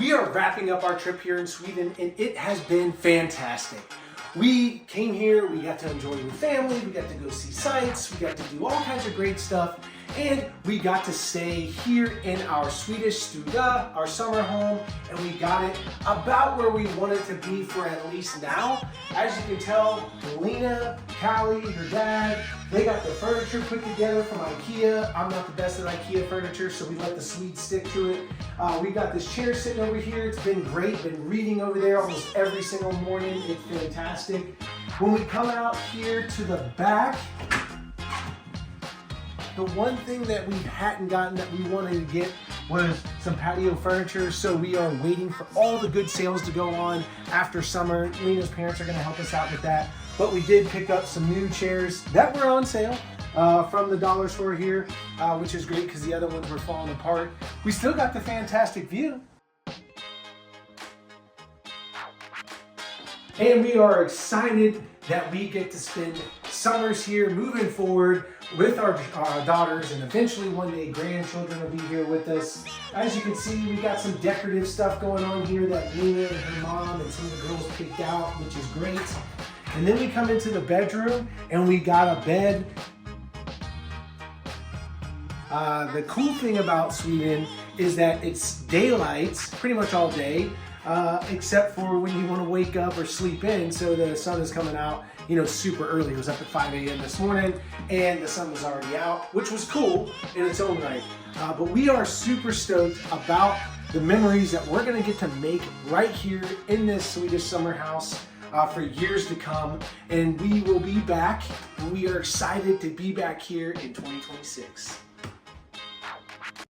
We are wrapping up our trip here in Sweden and it has been fantastic. We came here, we got to enjoy with family, we got to go see sights, we got to do all kinds of great stuff, and we got to stay here in our Swedish Stuga, our summer home, and we got it about where we wanted to be for at least now. As you can tell, Lena, Callie, her dad, they got the furniture put together from IKEA. I'm not the best at IKEA furniture, so we let the Swedes stick to it. We got this chair sitting over here. It's been great. Been reading over there almost every single morning. It's fantastic. When we come out here to the back, the one thing that we hadn't gotten that we wanted to get was some patio furniture, so we are waiting for all the good sales to go on after summer. Lena's parents are going to help us out with that, but we did pick up some new chairs that were on sale from the dollar store here, which is great because the other ones were falling apart. We still got the fantastic view. And we are excited that we get to spend summers here moving forward with our daughters, and eventually one day grandchildren will be here with us. As you can see, we got some decorative stuff going on here that Lena and her mom and some of the girls picked out, which is great. And then we come into the bedroom and we got a bed. The cool thing about Sweden is that it's daylight pretty much all day, except for when you want to wake up or sleep in. So the sun is coming out, you know, super early. It was up at 5 a.m. this morning and the sun was already out, which was cool in its own right. But we are super stoked about the memories that we're going to get to make right here in this Swedish summer house for years to come. And we will be back, and we are excited to be back here in 2026.